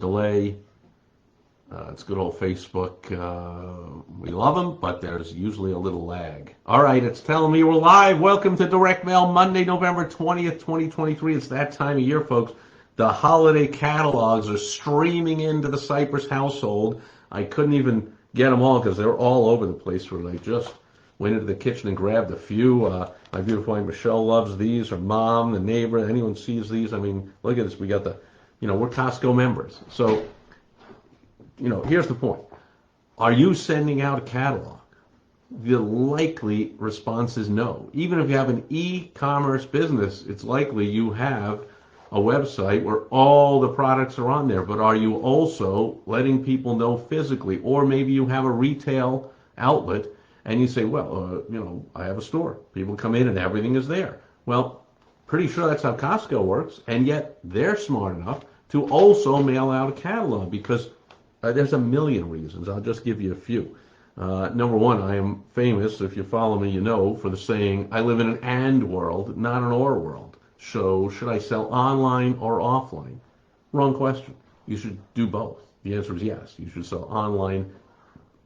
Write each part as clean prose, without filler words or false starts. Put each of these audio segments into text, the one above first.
delay. It's good old Facebook. We love them, but there's usually a little lag. All right, it's telling me we're live. Welcome to Direct Mail, Monday, November 20th, 2023. It's that time of year, folks. The holiday catalogs are streaming into the Sipress household. I couldn't even get them all because they're all over the place. Where I just went into the kitchen and grabbed a few. My beautiful wife Michelle loves these. Her mom, the neighbor, anyone sees these. I mean, look at this. We got we're Costco members. So, here's the point. Are you sending out a catalog? The likely response is no. Even if you have an e-commerce business, it's likely you have a website where all the products are on there, but are you also letting people know physically? Or maybe you have a retail outlet and you say, well, I have a store. People come in and everything is there. Well, pretty sure that's how Costco works, and yet they're smart enough to also mail out a catalog because there's a million reasons. I'll just give you a few. Number one, I am famous, if you follow me, for the saying, I live in an and world, not an or world. So should I sell online or offline? Wrong question. You should do both. The answer is yes. You should sell online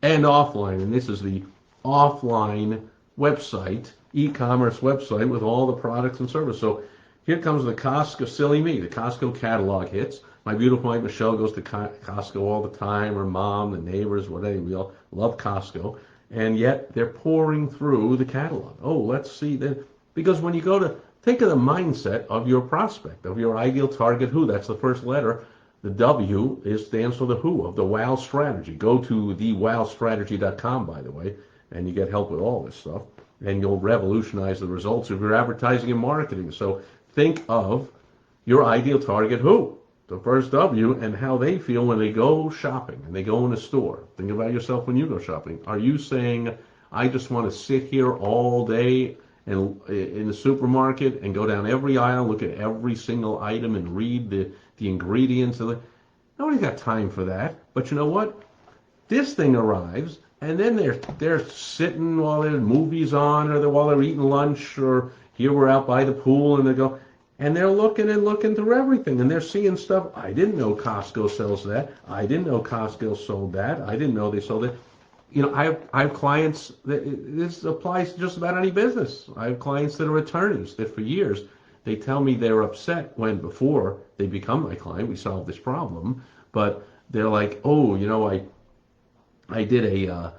and offline. And this is the offline website, e-commerce website with all the products and services. So here comes the Costco, silly me, the Costco catalog hits. My beautiful wife Michelle goes to Costco all the time. Her mom, the neighbors, whatever. We all love Costco. And yet they're pouring through the catalog. Oh, let's see that. Because when you go to think of the mindset of your prospect, of your ideal target who. That's the first letter. The W stands for the who, of the WOW strategy. Go to thewowstrategy.com, by the way, and you get help with all this stuff. And you'll revolutionize the results of your advertising and marketing. So think of your ideal target who, the first W, and how they feel when they go shopping and they go in a store. Think about yourself when you go shopping. Are you saying, I just want to sit here all day and in the supermarket and go down every aisle, look at every single item and read the ingredients? Nobody's got time for that. But you know what? This thing arrives, and then they're sitting while there's movies on, or while they're eating lunch, or here we're out by the pool, and they're looking and looking through everything, and they're seeing stuff. I didn't know Costco sells that. I didn't know Costco sold that. I didn't know they sold it. I have clients this applies to just about any business. I have clients that are attorneys that for years they tell me they're upset when before they become my client, we solve this problem, but they're like, oh, I did a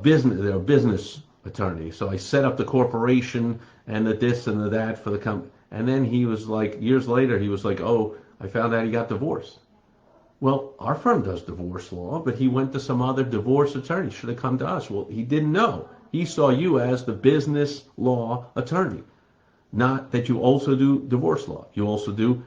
business. They're a business attorney, so I set up the corporation and the this and the that for the company. And then he was like, years later, he was like, oh, I found out he got divorced. Well, our firm does divorce law, but he went to some other divorce attorney. Should have come to us. Well, he didn't know. He saw you as the business law attorney, not that you also do divorce law. You also do,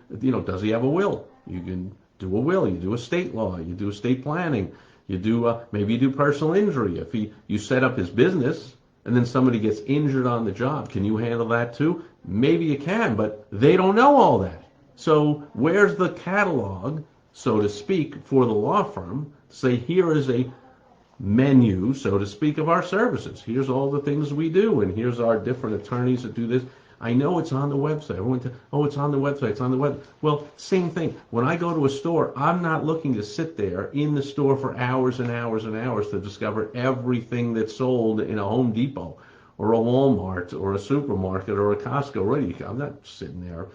does he have a will? You can do a will. You do estate law. You do estate planning. You do, maybe you do personal injury. If you set up his business and then somebody gets injured on the job, can you handle that too? Maybe you can, but they don't know all that. So where's the catalog, so to speak, for the law firm to say, here is a menu, so to speak, of our services. Here's all the things we do, and here's our different attorneys that do this. I know it's on the website. It's on the website. It's on the web. Well, same thing. When I go to a store, I'm not looking to sit there in the store for hours and hours and hours to discover everything that's sold in a Home Depot or a Walmart or a supermarket or a Costco. I'm not sitting there.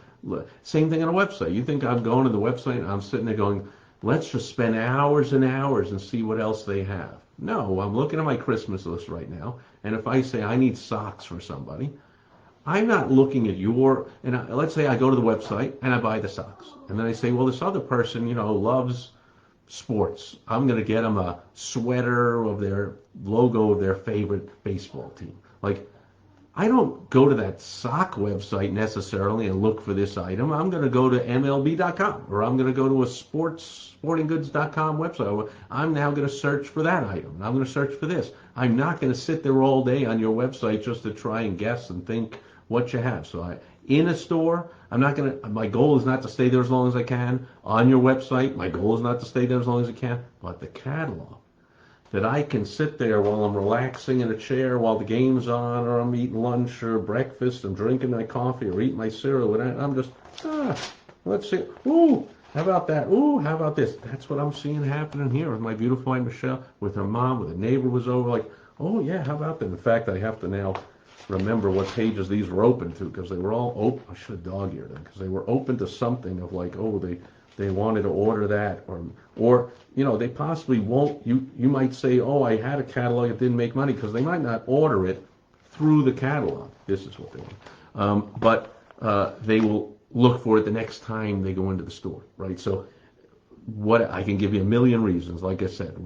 Same thing on a website. You think I'm going to the website and I'm sitting there going, let's just spend hours and hours and see what else they have. No, I'm looking at my Christmas list right now, and if I say I need socks for somebody, I'm not looking at let's say I go to the website and I buy the socks. And then I say, well, this other person, loves sports. I'm going to get them a sweater of their logo of their favorite baseball team. I don't go to that sock website necessarily and look for this item. I'm going to go to MLB.com, or I'm going to go to a sportinggoods.com website. I'm now going to search for that item. And I'm going to search for this. I'm not going to sit there all day on your website just to try and guess and think what you have. So in a store, my goal is not to stay there as long as I can. On your website, my goal is not to stay there as long as I can. But the catalog, that I can sit there while I'm relaxing in a chair while the game's on, or I'm eating lunch or breakfast, I'm drinking my coffee or eating my cereal, and I'm just, let's see, ooh, How about that? Ooh, how about this? That's what I'm seeing happening here with my beautiful wife Michelle, with her mom, with a neighbor was over. Like, oh yeah, how about that? In fact, I have to now remember what pages these were open to because they were all open. I should have dog-eared them because they were open to something of like, oh, they wanted to order that, or you know, they possibly won't. You might say, oh, I had a catalog, it didn't make money because they might not order it through the catalog. This is what they want, but they will look for it the next time they go into the store, right? So what I can give you a million reasons. Like I said,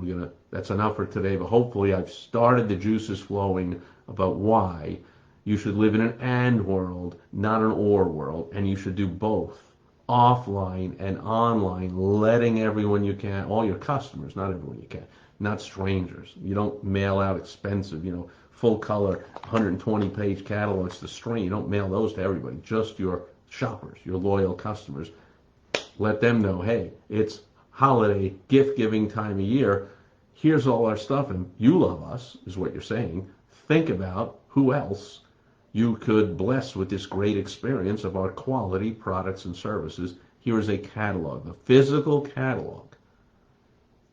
that's enough for today, but hopefully I've started the juices flowing about why you should live in an and world, not an or world, and you should do both offline and online, letting everyone you can, all your customers, not everyone you can, not strangers. You don't mail out expensive, full color 120-page catalogs to strain. You don't mail those to everybody, just your shoppers, your loyal customers. Let them know, hey, it's holiday gift giving time of year. Here's all our stuff, and you love us, is what you're saying. Think about who else you could bless with this great experience of our quality products and services. Here is a catalog, the physical catalog.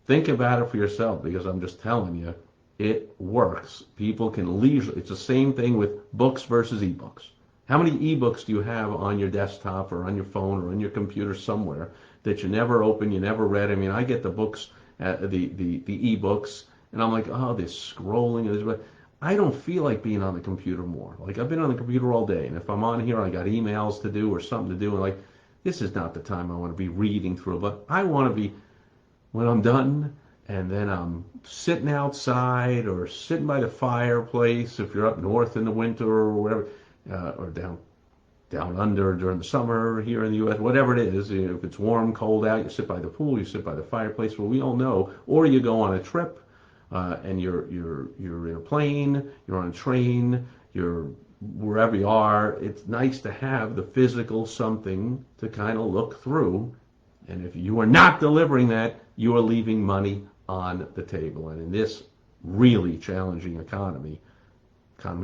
Think about it for yourself because I'm just telling you, it works. People can leisurely, it's the same thing with books versus ebooks. How many ebooks do you have on your desktop or on your phone or on your computer somewhere that you never open, you never read? I mean, I get the books, the ebooks, and I'm like, oh, this scrolling. I don't feel like being on the computer more. Like, I've been on the computer all day, and if I'm on here, I got emails to do or something to do, and like, this is not the time I want to be reading through a book. I want to be, when I'm done, and then I'm sitting outside or sitting by the fireplace if you're up north in the winter or whatever, or down under during the summer here in the U.S., whatever it is. If it's warm, cold out, you sit by the pool, you sit by the fireplace. Well, we all know. Or you go on a trip, and you're in a plane, you're on a train, you're wherever you are. It's nice to have the physical something to kind of look through. And if you are not delivering that, you are leaving money on the table. And in this really challenging economy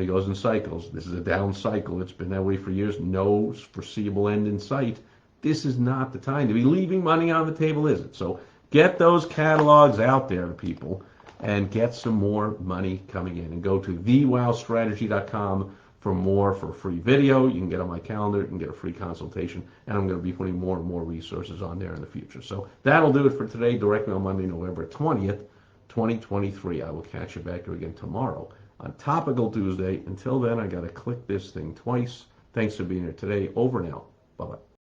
goes in cycles. This is a down cycle. It's been that way for years. No foreseeable end in sight. This is not the time to be leaving money on the table, is it? So get those catalogs out there, people, and get some more money coming in. And go to thewowstrategy.com for free video. You can get on my calendar. You can get a free consultation. And I'm going to be putting more and more resources on there in the future. So that'll do it for today. Direct Mail Monday, November 20th, 2023. I will catch you back here again tomorrow on Topical Tuesday. Until then, I got to click this thing twice. Thanks for being here today. Over and out. Bye-bye.